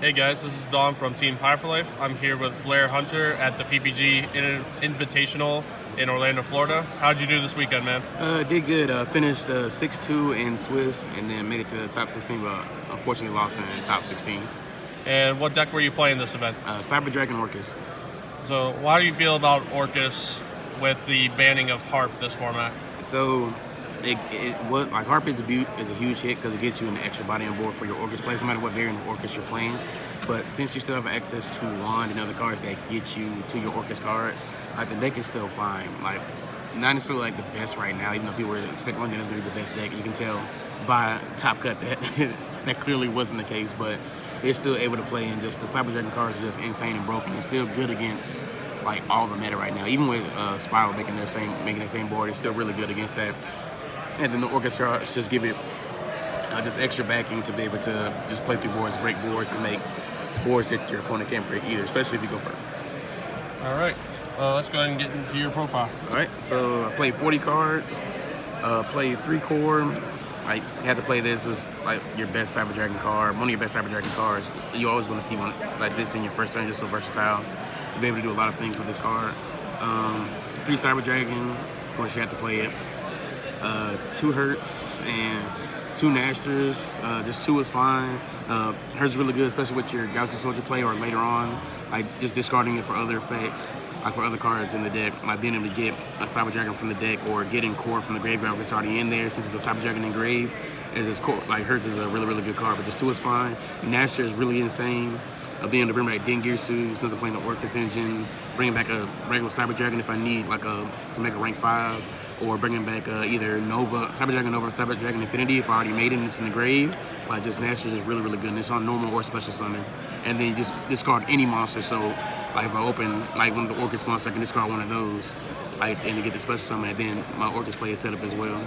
Hey guys, this is Don from Team Pie for Life. I'm here with Blair Hunter at the PPG Invitational in Orlando, Florida. How'd you do this weekend, man? Did good. Finished 6-2 in Swiss and then made it to the top 16, but unfortunately lost in top 16. And what deck were you playing this event? Cyber Dragon Orcust. So, how do you feel about Orcust with the banning of Harp this format? So, Harp is a huge hit because it gets you an extra body on board for your Orcust play, no matter what variant of Orcust you're playing. But since you still have access to Wand and other cards that get you to your Orcust cards, the deck is still fine. Not necessarily the best right now, even though people were expecting London was going to be the best deck. You can tell by Top Cut that that clearly wasn't the case, but it's still able to play, and just the Cyber Dragon cards are just insane and broken. It's still good against all the meta right now. Even with Spiral making the same board, it's still really good against that. And then the Orcust cards just give it just extra backing to be able to just play through boards, break boards, and make boards that your opponent can't break either, especially if you go first. All right. Let's go ahead and get into your profile. All right. So I played 40 cards, played 3 core. You have to play this as your best Cyber Dragon card, one of your best Cyber Dragon cards. You always want to see one like this in your first turn, just so versatile. You'll be able to do a lot of things with this card. 3 Cyber Dragon, of course you have to play it. 2 Hurts and 2 Nasters. Just 2 is fine. Hurts is really good, especially with your Galaxy Soldier play or later on. Just discarding it for other effects, for other cards in the deck. Being able to get a Cyber Dragon from the deck or getting core from the graveyard if it's already in there, since it's a Cyber Dragon engraved. As its core, Hurts is a really, really good card, but just 2 is fine. Naster is really insane. Being able to bring back Dengirsu since I'm playing the Orcust engine, bringing back a regular Cyber Dragon if I need to make a rank 5, or bringing back either Nova, Cyber Dragon Nova, or Cyber Dragon Infinity if I already made it and it's in the grave. Just Naster is really, really good. And it's on normal or special summon. And then you just discard any monster. So if I open one of the Orcust monsters, I can discard one of those, and to get the special summon. And then my Orcust play is set up as well.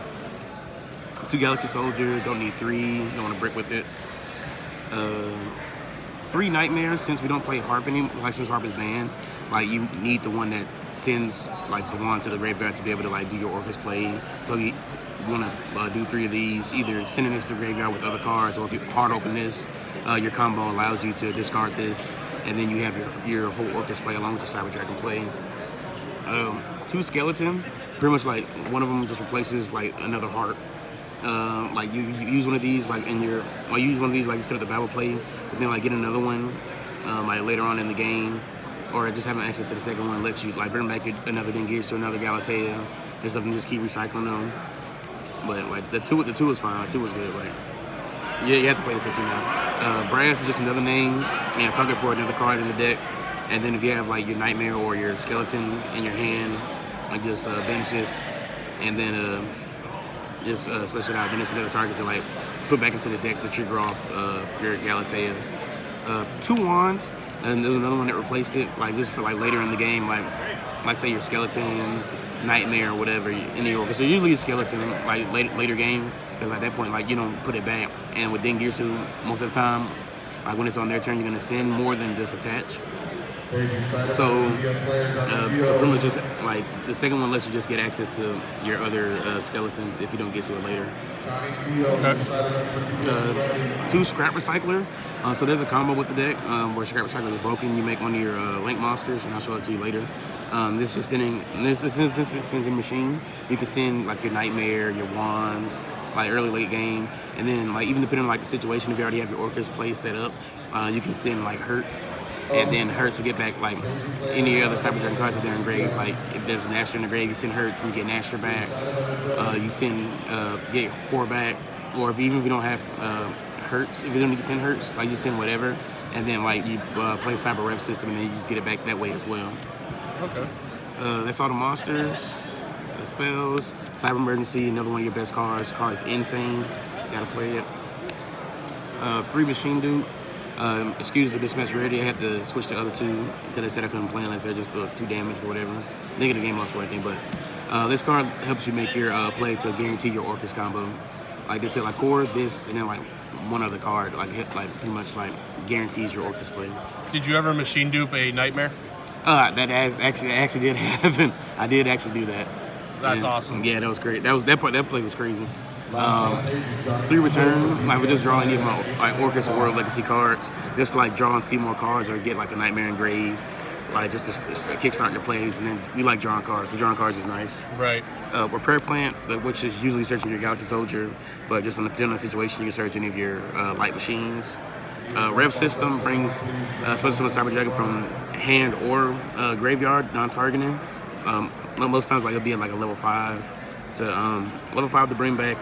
2 Galaxy Soldier, don't need 3, don't want to brick with it. 3 Nightmares, since we don't play Harp anymore, since Harp is banned, you need the one that sends the wand to the graveyard to be able to do your Orcust play. So you want to do 3 of these, either sending this to the graveyard with other cards, or if you hard open this, your combo allows you to discard this, and then you have your whole Orcust play along with your Cyber Dragon play. 2 Skeleton, pretty much one of them just replaces another Harp. You use one of these in your, you use one of these instead of the battle play, but then get another one later on in the game, or just having access to the second one lets you bring back another Dengirsu to another Galatea and stuff, and just keep recycling them. But the two is fine. 2 is good. You have to play this at 2 now. Brass is just another name and a target for another card in the deck. And then if you have your Nightmare or your Skeleton in your hand, just banish this, and then just special out. Then it's another target to put back into the deck to trigger off your Galatea. 2 Wand, and there's another one that replaced it, just for later in the game, say your Skeleton, Nightmare, or whatever in the Orcust. So usually a Skeleton later game, because at that point you don't put it back. And with Dengirsu, most of the time, when it's on their turn, you're gonna send more than just attach. So pretty much just the second one lets you just get access to your other skeletons if you don't get to it later. Okay. 2 Scrap Recycler. So there's a combo with the deck where Scrap Recycler is broken. You make one of your Link monsters, and I'll show it to you later. This is sending this sends a machine. You can send your Nightmare, your Wand, early late game, and then even depending on the situation, if you already have your Orcust play set up, you can send Hurts. And then Hurts will get back any other Cyber Dragon cards if they're in grave. If there's a Naster in the grave, you send Hurts and you get Naster back. You send get Core back, or even if you don't have Hurts, if you don't need to send Hurts, you send whatever, and then you play Cyber Rev system, and then you just get it back that way as well. Okay. That's all the monsters, the spells. Cyber Emergency, another one of your best cards. This card is insane. You gotta play it. 3 Machine Dude. Excuse the mismatch rarity. I had to switch the other 2 because they said I couldn't play unless they're just 2 damage or whatever. Negative game loss or anything, but this card helps you make your play to guarantee your Orcust combo. They said core, this, and then one other card pretty much guarantees your Orcust play. Did you ever machine dupe a Nightmare? That actually did happen. I did actually do that. That's awesome. Yeah, that was great. That play was crazy. 3 return. Like, we just draw any of my like Orcust or World Legacy cards. Just like draw and see more cards or get like a Nightmare Engraved. Like just to kickstart your plays, and then we like drawing cards. So drawing cards is nice. Right. Repair Plant, which is usually searching your Galaxy Soldier, but just in a general situation, you can search any of your light machines. Rev System brings special summon Cyber Dragon from hand or graveyard, non-targeting. Most times, like it'll be at like a level 5 to bring back.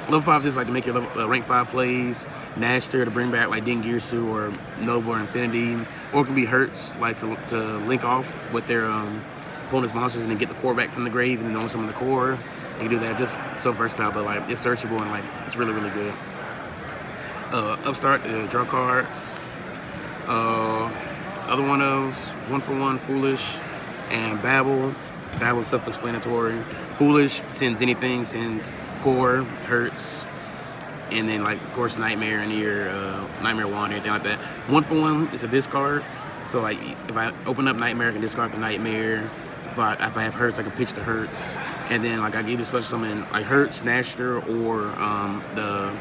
Level 5 just like to make your rank 5 plays. Nashter to bring back like Dingirsu or Nova or Infinity, or it can be Hertz like to link off with their opponent's monsters and then get the core back from the grave and then summon the core. You can do that, just so versatile, but like it's searchable and like it's really good. Upstart draw cards. Other one of 1-for-1 Foolish and Babel. Babel is self-explanatory. Foolish sends anything, sends core, Hertz, and then like of course Nightmare and your Nightmare Wand, anything like that. 1-for-1 is a discard. So like if I open up Nightmare, I can discard the Nightmare. If I have Hertz, I can pitch the Hertz, and then like I can either special summon like Hertz, Nashter, or the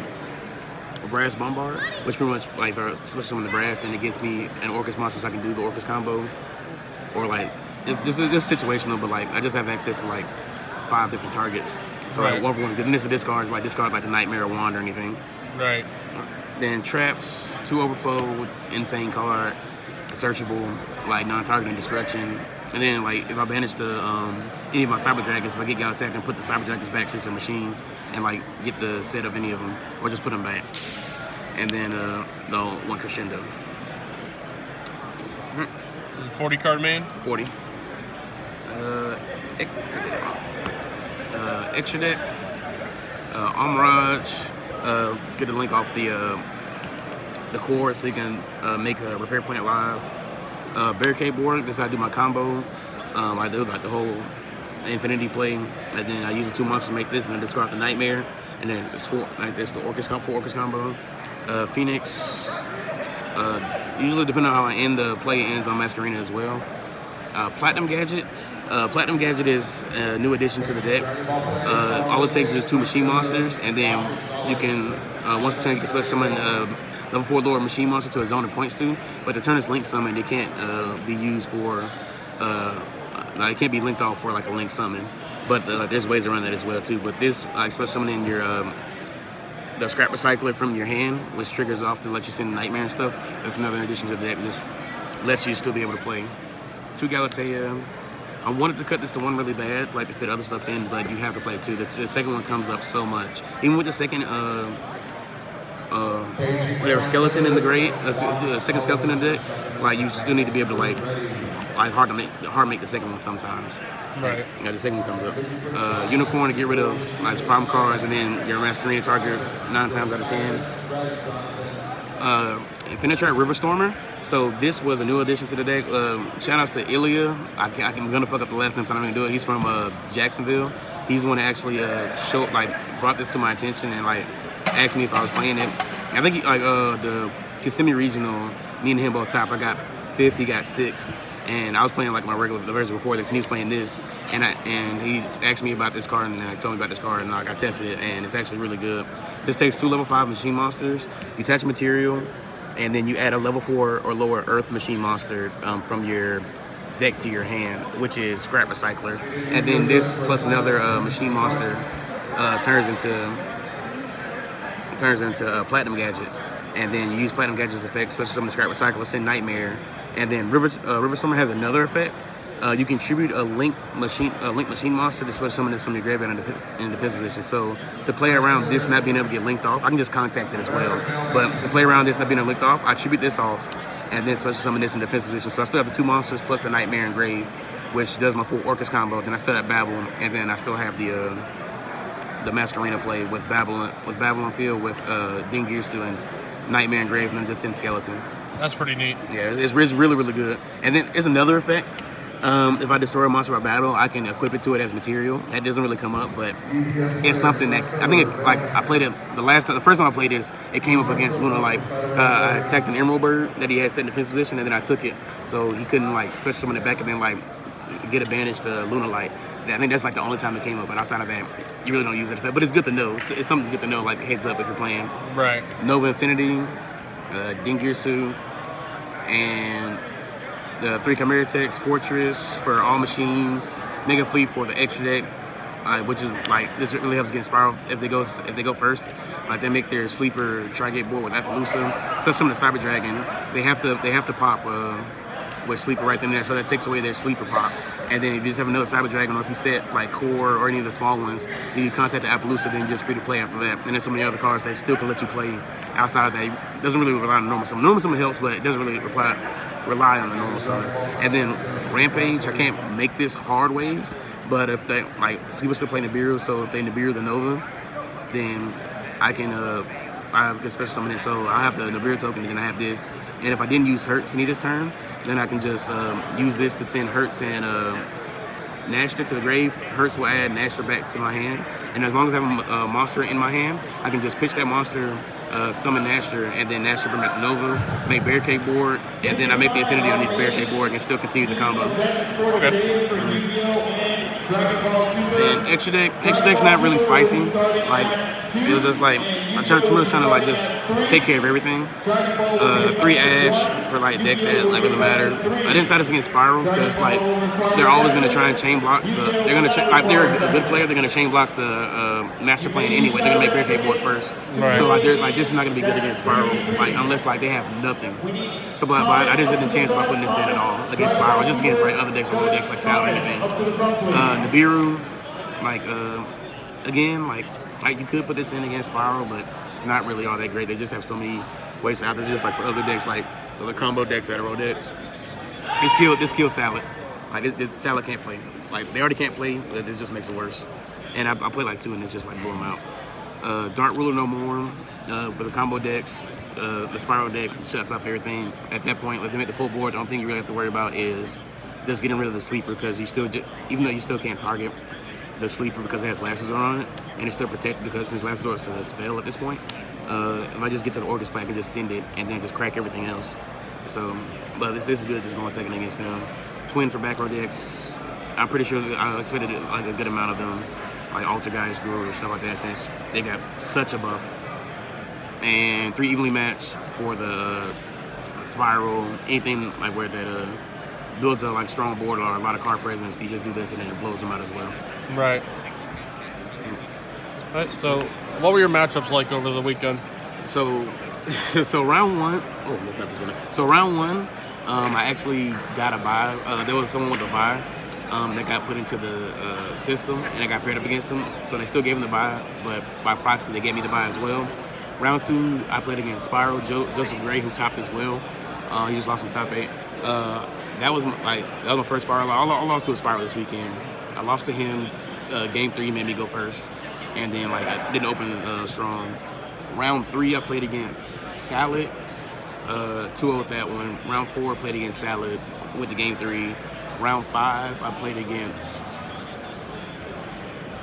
Brass Bombard, which pretty much like if I special summon the Brass, then it gets me an Orcust monster, so I can do the Orcust combo, or like it's situational, but like I just have access to like 5 different targets. So right. Like 1-for-1, and this is discard like the Nightmare Wand or anything. Right. Then Traps, 2 Overflow, insane card, searchable, like non-targeting destruction. And then like if I banish any of my Cyber Dragons, if I get Galaxy, I can put the Cyber Dragons back since they're machines and like get the set of any of them, or just put them back. And then the 1 Crescendo. 40 card main. 40. Extra deck. Armirage. Get a link off the core so you can make a Repair Plant live. Barricade board. This is how I do my combo. I do like the whole Infinity play, and then I use the 2 monsters to make this, and then discard the Nightmare, and then it's the Orcust combo. Phoenix. Usually, depending on how I end the play, ends on Masquerena as well. Platinum Gadget. Platinum Gadget is a new addition to the deck. All it takes is 2 machine monsters, and then you can, once per turn, you can special summon level 4 lower machine monster to a zone it points to. But the turn is link summon, it can't be used for, it can't be linked off for like a link summon. But there's ways around that as well too. But this, special summoning your the Scrap Recycler from your hand, which triggers off to let you send Nightmare and stuff. That's another addition to the deck. It just lets you still be able to play. 2 Galatea. I wanted to cut this to 1 really bad, like to fit other stuff in, but you have to play 2. The second one comes up so much. Even with the second, skeleton in the grade, the second skeleton in the deck, like you still need to be able to like hard make the second one sometimes. Right. Yeah, the second one comes up. Unicorn to get rid of like problem cards, and then your Masquerena target 9 times out of 10. Infinitrite River Stormer. So this was a new addition to the deck. Shoutouts to Ilya. I'm gonna fuck up the last name, so I'm gonna do it. He's from Jacksonville. He's the one that actually brought this to my attention and like asked me if I was playing it. I think the Kissimmee Regional, me and him both top. I got 5th, he got 6th. And I was playing like the version before this, and he was playing this, and he asked me about this card, and told me about this card, and I tested it, and it's actually really good. This takes 2 level 5 machine monsters, you attach material, and then you add a level 4 or lower Earth machine monster from your deck to your hand, which is Scrap Recycler, and then this plus another machine monster turns into Platinum Gadget. And then you use Platinum Gadget's effect, especially some of the Scrap Recycler, send Nightmare. And then River Stormer has another effect. You can tribute a link machine monster to special summon this from your graveyard in defense position. So to play around this not being able to get linked off, I can just contact it as well. But to play around this not being able to linked off, I tribute this off and then special summon this in defense position. So I still have the 2 monsters plus the Nightmare Engraved, which does my full Orcust combo. Then I still have Babel, and then I still have the Masquerena play with Babylon Field with Dingirsu and Nightmare Engraved, and then just send Skeleton. That's pretty neat. Yeah, it's really good. And then there's another effect. If I destroy a monster by battle, I can equip it to it as material. That doesn't really come up, but it's something that I think I played it the first time I played this, it came up against Luna Light. I attacked an Emerald Bird that he had set in defense position, and then I took it, so he couldn't like special summon it back and then like get advantage to Luna Light. I think that's like the only time it came up. But outside of that, you really don't use it. But it's good to know. It's something good to know, like heads up if you're playing. Right. Nova Infinity, Dingirsu, and the 3 Chimera Techs, Fortress for all machines, Mega Fleet for the extra deck, which is like this really helps against Spiral if they go first. Like they make their sleeper Tri-Gate board with Appaloosa. So some of the Cyber Dragon, they have to pop with sleeper right then and there, so that takes away their sleeper pop. And then if you just have another Cyber Dragon, or if you set like Core or any of the small ones, then you contact the Appaloosa, then you're just free to play after that. And then so many other cards that still can let you play outside of that. It doesn't really rely on normal summon. Normal summon helps, but it doesn't really rely on the normal summon. And then Rampage, I can't make this hard ways, but if they like people still play Nibiru, so if they Nibiru the Nova, then I can special summon it. So I have the Nibiru token, and then I have this. And if I didn't use Hertz any this turn, then I can just use this to send Hertz and Nashter to the grave. Hertz will add Nashter back to my hand. And as long as I have a monster in my hand, I can just pitch that monster, summon Nashter, and then Nashter bring back the Nova, make Barricade board, and then I make the Infinity underneath the Barricade board and still continue the combo. And extra deck's not really spicy. Like it was just like I was trying to like just take care of everything. 3 Ash for like decks that like really matter. I didn't decide this against Spiral because like they're always gonna try and chain block they're gonna if they're a good player, they're gonna chain block the master plan anyway. They're gonna make Barricade board first. Right. So like they're like this is not gonna be good against Spiral, like unless like they have nothing. So but I just didn't chance by putting this in at all against Spiral, just against like other decks or road decks like Sal or anything. Nibiru, like again, like you could put this in against Spiral, but it's not really all that great. They just have so many ways out there. Just like for other decks, like other combo decks that are road decks. This kills Salad. Like this Salad can't play. Like they already can't play, but this just makes it worse. And I play like 2 and it's just like blow them out. Dark Ruler no more for the combo decks. The Spiral deck shuts off everything. At that point, like they make the full board. The only thing you really have to worry about is just getting rid of the sleeper, because you still, even though you still can't target the sleeper because it has Last Resort on it, and it's still protected because since Last Resort is a spell at this point, if I just get to the Orcust pack and just send it and then just crack everything else. So, but this is good just going second against them. Twin for back row decks. I'm pretty sure I expected like a good amount of them, like Alter Guys, Guru or stuff like that, since they got such a buff. And 3 evenly matched for the Spiral, anything like where that builds a like strong board or a lot of card presence, you just do this and then it blows them out as well. Right. All right. So, what were your matchups like over the weekend? So round one. Oh, that's not this one. So round one, I actually got a bye. There was someone with a bye that got put into the system, and I got paired up against them. So they still gave him the bye, but by proxy they gave me the bye as well. Round 2, I played against Spiral, Joseph Gray, who topped as well. He just lost in top 8. That was my first Spiral. I lost to a Spiral this weekend. I lost to him. Game 3 made me go first, and then like I didn't open strong. Round 3, I played against Salad. 2-0 with that one. Round 4, I played against Salad. Went to game 3. Round 5, I played against.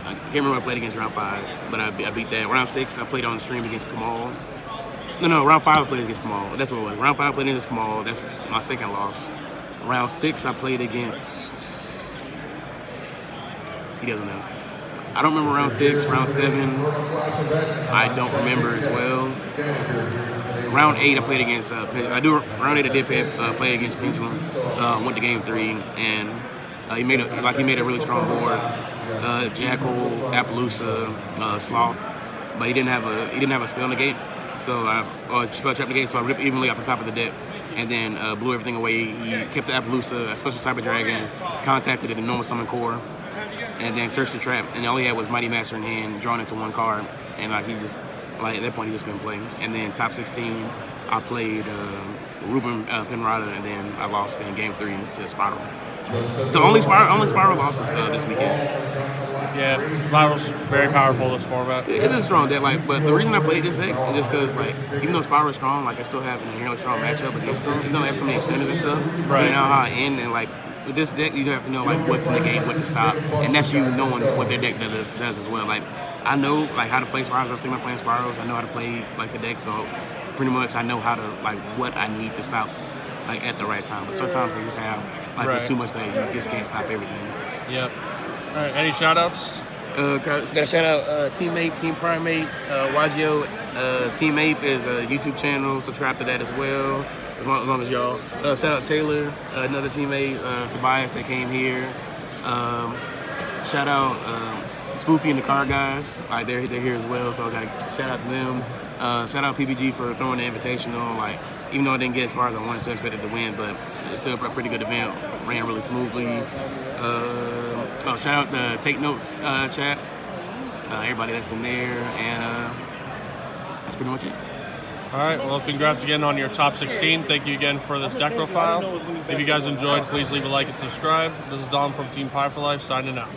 I can't remember what I played against round 5, but I beat that. Round 6, I played on the stream against Kamal. No, round 5 I played against Kamal. That's what it was. Round 5 I played against Kamal. That's my second loss. Round 6 I played against. He doesn't know. I don't remember round 6. Round 7, I don't remember as well. Round 8 I played against. Round 8 I did play against Pendulum. Went to game 3, and he made a really strong board. Jackal, Appaloosa, Sloth, but he didn't have a spell negate, so spell trap negate. So I ripped evenly off the top of the deck, and then blew everything away. He kept the Appaloosa, a special Cyber Dragon, contacted it in normal summon core, and then searched the trap. And all he had was Mighty Master in hand, drawn into 1 card, and he just at that point he just couldn't play. And then top 16, I played Ruben Penrada, and then I lost in game 3 to Spiral. So only Spiral losses this weekend. Yeah, Spiral's very powerful this format. It is a strong deck, but the reason I played this deck is just because, even though Spiral is strong, I still have an inherently strong matchup against them. Even though I have so many extenders and stuff, right? You know how I end, and with this deck, you have to know what to negate, what to stop, and that's you knowing what their deck does as well. I know how to play Spirals. I was thinking about playing Spirals. I know how to play the deck, so pretty much I know how to what I need to stop at the right time. But sometimes they just have there's too much that you just can't stop everything. Yep. All right, any shout-outs? Got to shout out Team Ape, Team Primate, YGO. Team Ape is a YouTube channel. Subscribe to that as well, as long as y'all. Shout out Taylor, another teammate, Tobias that came here. Shout out Spoofy and the Car Guys. Like they're here as well, so I got to shout out to them. Shout out PPG for throwing the invitational. Like even though I didn't get as far as I wanted to, expected to win, but it's still a pretty good event. Ran really smoothly. Shout out the Take Notes chat. Everybody that's in there, and that's pretty much it. All right, well, congrats again on your top 16. Thank you again for this deck profile. If you guys enjoyed, please leave a like and subscribe. This is Dom from Team Pie for Life signing out.